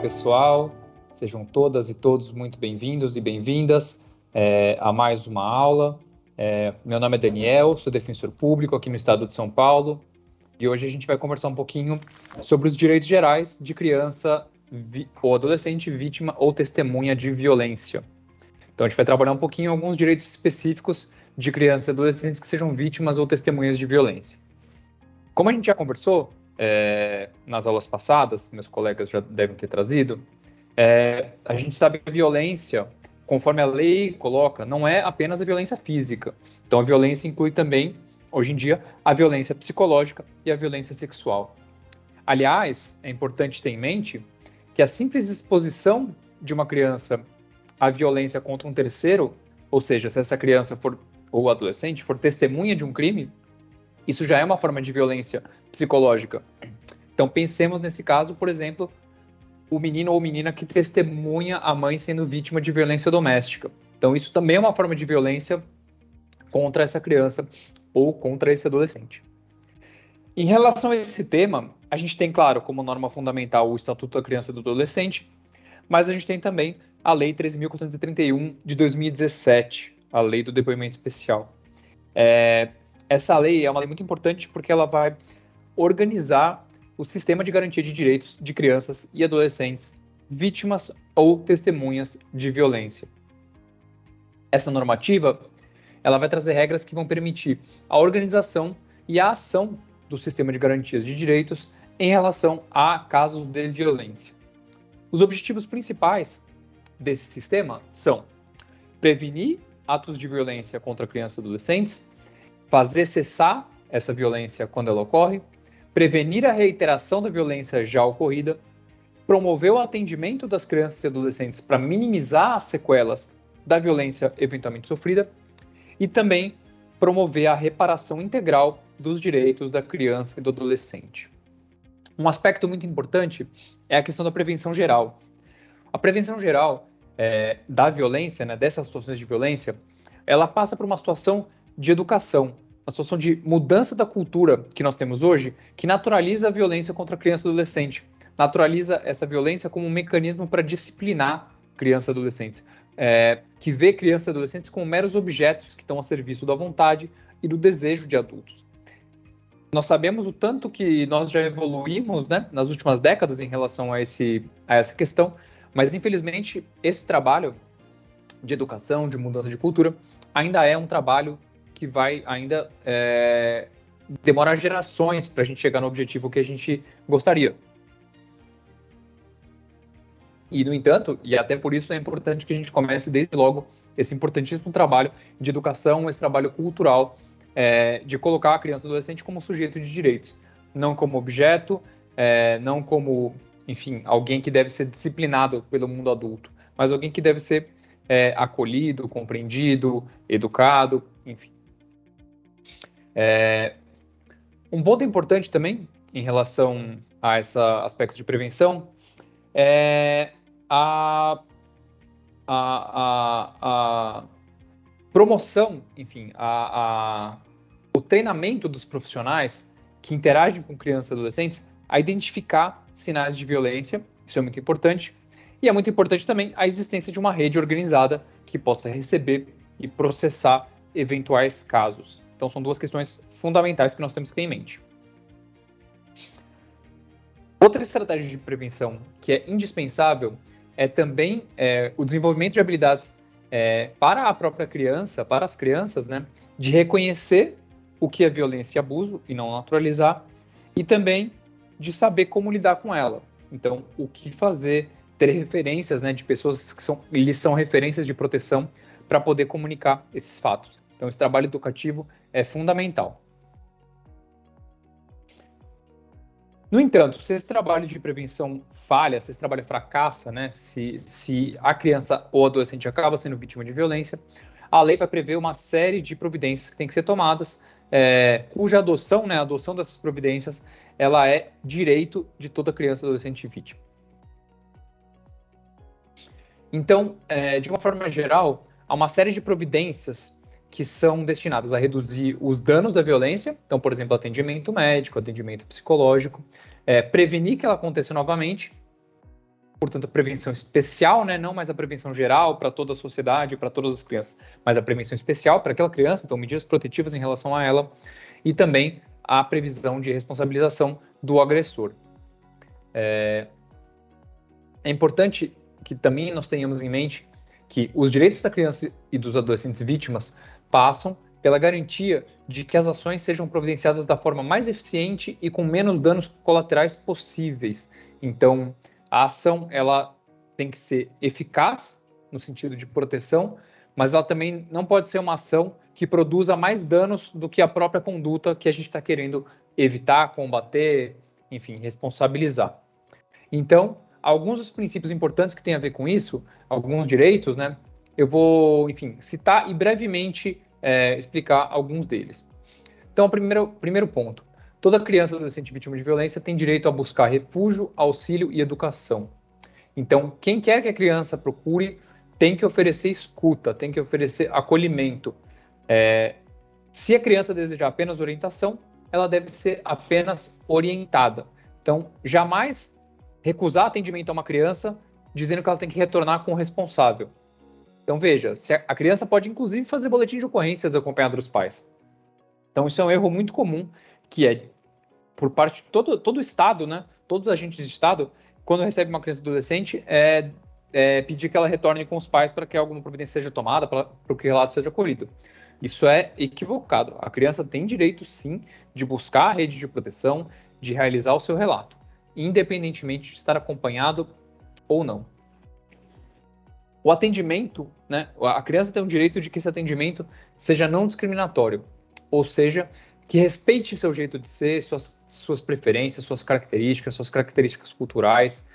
pessoal, sejam todas e todos muito bem-vindos e bem-vindas a mais uma aula. Meu nome é Daniel, sou defensor público aqui no estado de São Paulo e hoje a gente vai conversar um pouquinho sobre os direitos gerais de criança ou adolescente vítima ou testemunha de violência. Então a gente vai trabalhar um pouquinho alguns direitos específicos de crianças e adolescentes que sejam vítimas ou testemunhas de violência. Como a gente já conversou nas aulas passadas, meus colegas já devem ter trazido, a gente sabe que a violência, conforme a lei coloca, não é apenas a violência física. Então a violência inclui também, hoje em dia, a violência psicológica e a violência sexual. Aliás, é importante ter em mente que a simples exposição de uma criança à violência contra um terceiro, ou seja, se essa criança ou adolescente for testemunha de um crime, isso já é uma forma de violência psicológica. Então, pensemos nesse caso, por exemplo, o menino ou menina que testemunha a mãe sendo vítima de violência doméstica. Então, isso também é uma forma de violência contra essa criança ou contra esse adolescente. Em relação a esse tema, a gente tem, claro, como norma fundamental o Estatuto da Criança e do Adolescente, mas a gente tem também a Lei 13.431 de 2017, a Lei do Depoimento Especial. Essa lei é uma lei muito importante porque ela vai organizar o sistema de garantia de direitos de crianças e adolescentes vítimas ou testemunhas de violência. Essa normativa ela vai trazer regras que vão permitir a organização e a ação do sistema de garantias de direitos em relação a casos de violência. Os objetivos principais desse sistema são prevenir atos de violência contra crianças e adolescentes, fazer cessar essa violência quando ela ocorre, prevenir a reiteração da violência já ocorrida, promover o atendimento das crianças e adolescentes para minimizar as sequelas da violência eventualmente sofrida e também promover a reparação integral dos direitos da criança e do adolescente. Um aspecto muito importante é a questão da prevenção geral. A prevenção geral da violência, dessas situações de violência, ela passa por uma situação de educação, uma situação de mudança da cultura que nós temos hoje, que naturaliza a violência contra a criança e adolescente, naturaliza essa violência como um mecanismo para disciplinar crianças e adolescentes, que vê crianças e adolescentes como meros objetos que estão a serviço da vontade e do desejo de adultos. Nós sabemos o tanto que nós já evoluímos, nas últimas décadas em relação a essa questão, mas infelizmente esse trabalho de educação, de mudança de cultura, ainda é um trabalho que vai ainda demorar gerações para a gente chegar no objetivo que a gente gostaria. E, no entanto, e até por isso é importante que a gente comece desde logo esse importantíssimo trabalho de educação, esse trabalho cultural, de colocar a criança e o adolescente como sujeito de direitos, não como objeto, não como, enfim, alguém que deve ser disciplinado pelo mundo adulto, mas alguém que deve ser acolhido, compreendido, educado, enfim. Um ponto importante também em relação a esse aspecto de prevenção é a promoção, enfim, o treinamento dos profissionais que interagem com crianças e adolescentes a identificar sinais de violência, isso é muito importante, e é muito importante também a existência de uma rede organizada que possa receber e processar eventuais casos. Então, são duas questões fundamentais que nós temos que ter em mente. Outra estratégia de prevenção que é indispensável é também o desenvolvimento de habilidades para a própria criança, para as crianças, de reconhecer o que é violência e abuso e não naturalizar, e também de saber como lidar com ela. Então, o que fazer, ter referências de pessoas que lhes são referências de proteção para poder comunicar esses fatos. Então, esse trabalho educativo é fundamental. No entanto, se esse trabalho de prevenção falha, se esse trabalho fracassa, se a criança ou adolescente acaba sendo vítima de violência, a lei vai prever uma série de providências que têm que ser tomadas, cuja adoção, a adoção dessas providências, ela é direito de toda criança e adolescente vítima. Então, de uma forma geral, há uma série de providências que são destinadas a reduzir os danos da violência, então, por exemplo, atendimento médico, atendimento psicológico, prevenir que ela aconteça novamente portanto, a prevenção especial, né, não mais a prevenção geral para toda a sociedade, para todas as crianças, mas a prevenção especial para aquela criança, então medidas protetivas em relação a ela, e também a previsão de responsabilização do agressor. É importante que também nós tenhamos em mente que os direitos da criança e dos adolescentes vítimas passam pela garantia de que as ações sejam providenciadas da forma mais eficiente e com menos danos colaterais possíveis. Então, a ação ela tem que ser eficaz no sentido de proteção, mas ela também não pode ser uma ação que produza mais danos do que a própria conduta que a gente está querendo evitar, combater, enfim, responsabilizar. Então, alguns dos princípios importantes que têm a ver com isso, alguns direitos, né? Eu vou, enfim, citar e brevemente explicar alguns deles. Então, primeiro ponto. Toda criança ou adolescente vítima de violência tem direito a buscar refúgio, auxílio e educação. Então, quem quer que a criança procure tem que oferecer escuta, tem que oferecer acolhimento. Se a criança desejar apenas orientação, ela deve ser apenas orientada. Então, jamais recusar atendimento a uma criança dizendo que ela tem que retornar com o responsável. Então, veja, a criança pode, inclusive, fazer boletim de ocorrência desacompanhada dos pais. Então, isso é um erro muito comum, que é por parte de todo o Estado, né? Todos os agentes de Estado, quando recebe uma criança ou adolescente, pedir que ela retorne com os pais para que alguma providência seja tomada, para que o relato seja colhido. Isso é equivocado. A criança tem direito, sim, de buscar a rede de proteção, de realizar o seu relato, independentemente de estar acompanhado ou não. O atendimento, né? A criança tem o direito de que esse atendimento seja não discriminatório, ou seja, que respeite seu jeito de ser, suas preferências, suas características culturais,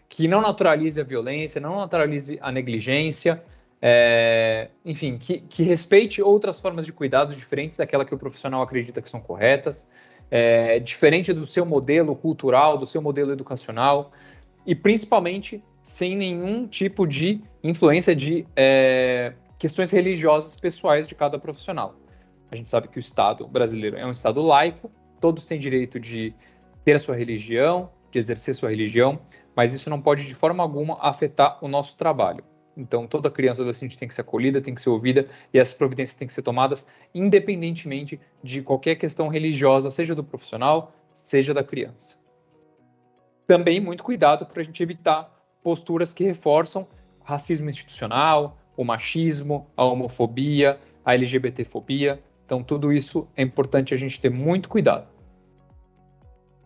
que não naturalize a violência, não naturalize a negligência, enfim, que respeite outras formas de cuidado diferentes daquela que o profissional acredita que são corretas, diferente do seu modelo cultural, do seu modelo educacional, e principalmente sem nenhum tipo de influência de questões religiosas pessoais de cada profissional. A gente sabe que o Estado brasileiro é um Estado laico, todos têm direito de ter a sua religião, de exercer sua religião, mas isso não pode de forma alguma afetar o nosso trabalho. Então, toda criança ou adolescente tem que ser acolhida, tem que ser ouvida, e essas providências têm que ser tomadas independentemente de qualquer questão religiosa, seja do profissional, seja da criança. Também muito cuidado para a gente evitar posturas que reforçam racismo institucional, o machismo, a homofobia, a LGBTfobia. Então, tudo isso é importante a gente ter muito cuidado.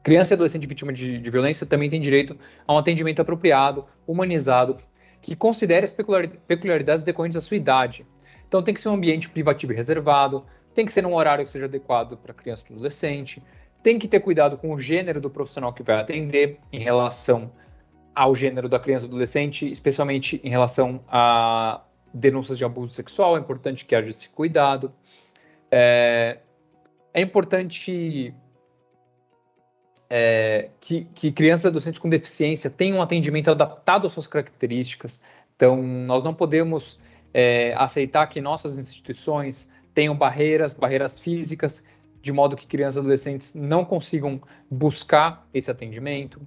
Criança e adolescente vítima de violência também tem direito a um atendimento apropriado, humanizado, que considere as peculiaridades decorrentes da sua idade. Então, tem que ser um ambiente privativo e reservado, tem que ser num horário que seja adequado para criança e adolescente, tem que ter cuidado com o gênero do profissional que vai atender em relação ao gênero da criança e adolescente, especialmente em relação a denúncias de abuso sexual. É importante que haja esse cuidado. É importante que crianças e adolescentes com deficiência tenham um atendimento adaptado às suas características. Então, nós não podemos aceitar que nossas instituições tenham barreiras físicas, de modo que crianças e adolescentes não consigam buscar esse atendimento.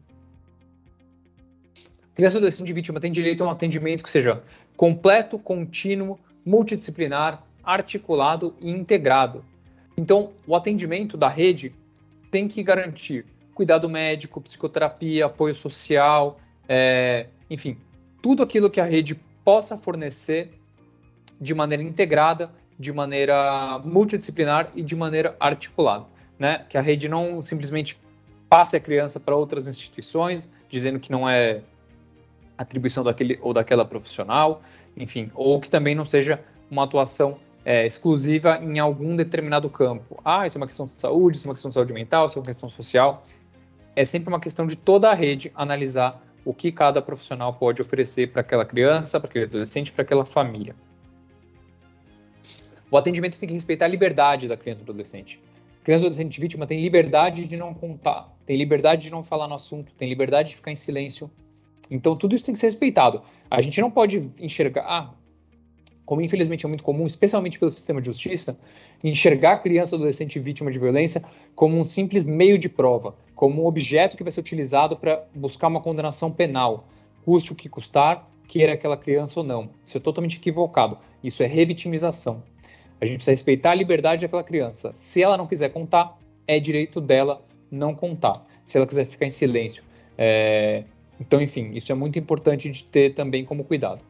Criança e adolescente vítima tem direito a um atendimento que seja completo, contínuo, multidisciplinar, articulado e integrado. Então, o atendimento da rede tem que garantir cuidado médico, psicoterapia, apoio social, enfim, tudo aquilo que a rede possa fornecer de maneira integrada, de maneira multidisciplinar e de maneira articulada, né? Que a rede não simplesmente passe a criança para outras instituições, dizendo que não é atribuição daquele ou daquela profissional, enfim, ou que também não seja uma atuação exclusiva em algum determinado campo. Isso é uma questão de saúde, isso é uma questão de saúde mental, isso é uma questão social. É sempre uma questão de toda a rede analisar o que cada profissional pode oferecer para aquela criança, para aquele adolescente, para aquela família. O atendimento tem que respeitar a liberdade da criança ou do adolescente. A criança ou adolescente vítima tem liberdade de não contar, tem liberdade de não falar no assunto, tem liberdade de ficar em silêncio. Então, tudo isso tem que ser respeitado. A gente não pode enxergar, como infelizmente é muito comum, especialmente pelo sistema de justiça, enxergar a criança ou adolescente vítima de violência como um simples meio de prova, como um objeto que vai ser utilizado para buscar uma condenação penal, custe o que custar, queira aquela criança ou não. Isso é totalmente equivocado. Isso é revitimização. A gente precisa respeitar a liberdade daquela criança. Se ela não quiser contar, é direito dela não contar. Se ela quiser ficar em silêncio. Então, enfim, isso é muito importante de ter também como cuidado.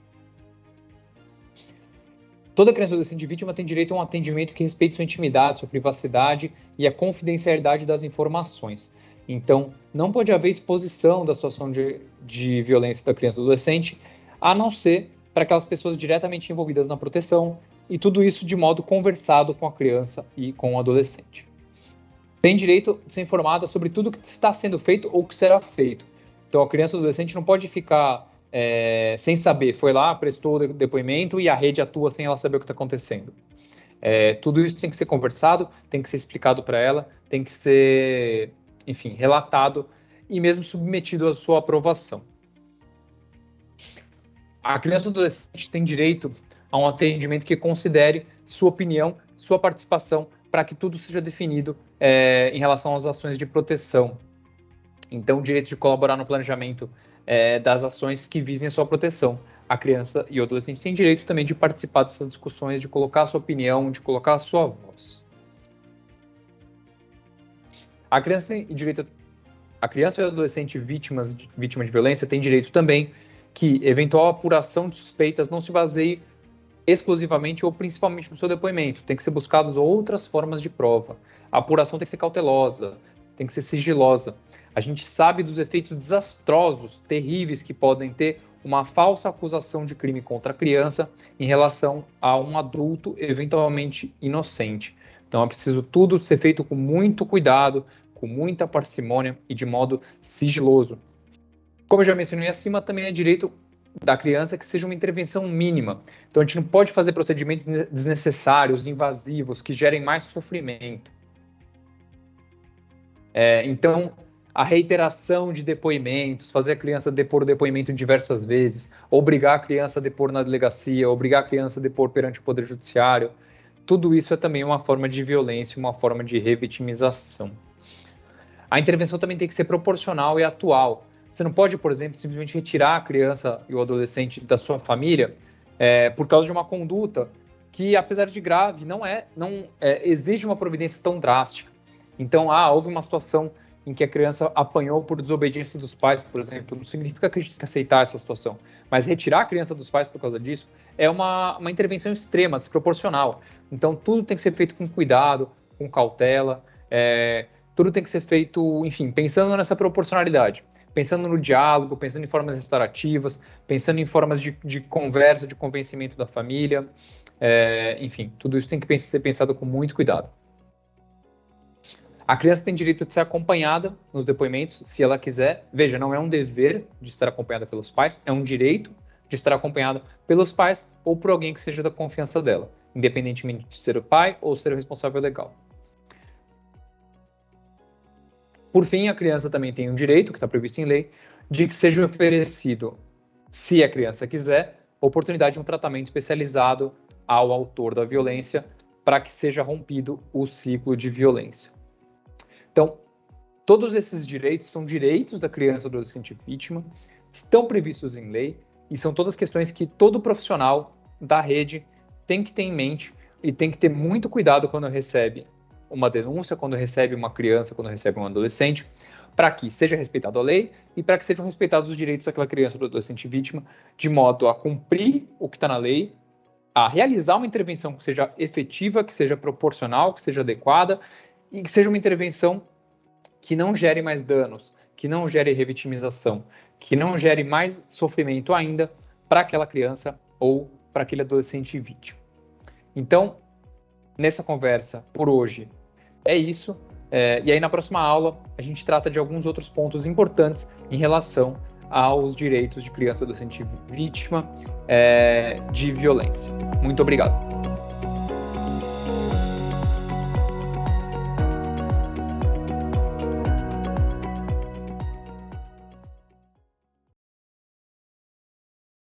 Toda criança ou adolescente vítima tem direito a um atendimento que respeite sua intimidade, sua privacidade e a confidencialidade das informações. Então, não pode haver exposição da situação de violência da criança ou adolescente, a não ser para aquelas pessoas diretamente envolvidas na proteção, e tudo isso de modo conversado com a criança e com o adolescente. Tem direito de ser informada sobre tudo que está sendo feito ou que será feito. Então, a criança ou adolescente não pode ficar sem saber, foi lá, prestou o depoimento e a rede atua sem ela saber o que está acontecendo. Tudo isso tem que ser conversado, tem que ser explicado para ela, tem que ser, enfim, relatado e mesmo submetido à sua aprovação. A criança ou adolescente tem direito a um atendimento que considere sua opinião, sua participação, para que tudo seja definido em relação às ações de proteção. Então, o direito de colaborar no planejamento das ações que visem a sua proteção. A criança e o adolescente têm direito também de participar dessas discussões, de colocar a sua opinião, de colocar a sua voz. A criança e o adolescente vítima de violência tem direito também que eventual apuração de suspeitas não se baseie exclusivamente ou principalmente no seu depoimento. Tem que ser buscadas outras formas de prova. A apuração tem que ser cautelosa, tem que ser sigilosa. A gente sabe dos efeitos desastrosos, terríveis que podem ter uma falsa acusação de crime contra a criança em relação a um adulto eventualmente inocente. Então é preciso tudo ser feito com muito cuidado, com muita parcimônia e de modo sigiloso. Como eu já mencionei acima, também é direito da criança que seja uma intervenção mínima. Então a gente não pode fazer procedimentos desnecessários, invasivos, que gerem mais sofrimento. Então, a reiteração de depoimentos, fazer a criança depor o depoimento diversas vezes, obrigar a criança a depor na delegacia, obrigar a criança a depor perante o Poder Judiciário, tudo isso é também uma forma de violência, uma forma de revitimização. A intervenção também tem que ser proporcional e atual. Você não pode, por exemplo, simplesmente retirar a criança e o adolescente da sua família por causa de uma conduta que, apesar de grave, não exige uma providência tão drástica. Então, houve uma situação em que a criança apanhou por desobediência dos pais, por exemplo, não significa que a gente tem que aceitar essa situação. Mas retirar a criança dos pais por causa disso é uma intervenção extrema, desproporcional. Então, tudo tem que ser feito com cuidado, com cautela, tudo tem que ser feito, enfim, pensando nessa proporcionalidade. Pensando no diálogo, pensando em formas restaurativas, pensando em formas de conversa, de convencimento da família. Enfim, tudo isso tem que ser pensado com muito cuidado. A criança tem direito de ser acompanhada nos depoimentos, se ela quiser. Veja, não é um dever de estar acompanhada pelos pais, é um direito de estar acompanhada pelos pais ou por alguém que seja da confiança dela, independentemente de ser o pai ou ser o responsável legal. Por fim, a criança também tem um direito, que está previsto em lei, de que seja oferecido, se a criança quiser, oportunidade de um tratamento especializado ao autor da violência para que seja rompido o ciclo de violência. Então, todos esses direitos são direitos da criança ou do adolescente vítima, estão previstos em lei e são todas questões que todo profissional da rede tem que ter em mente e tem que ter muito cuidado quando recebe uma denúncia, quando recebe uma criança, quando recebe um adolescente, para que seja respeitada a lei e para que sejam respeitados os direitos daquela criança ou do adolescente vítima, de modo a cumprir o que está na lei, a realizar uma intervenção que seja efetiva, que seja proporcional, que seja adequada e que seja uma intervenção que não gere mais danos, que não gere revitimização, que não gere mais sofrimento ainda para aquela criança ou para aquele adolescente vítima. Então, nessa conversa, por hoje, é isso. E aí, na próxima aula, a gente trata de alguns outros pontos importantes em relação aos direitos de criança e adolescente vítima de violência. Muito obrigado.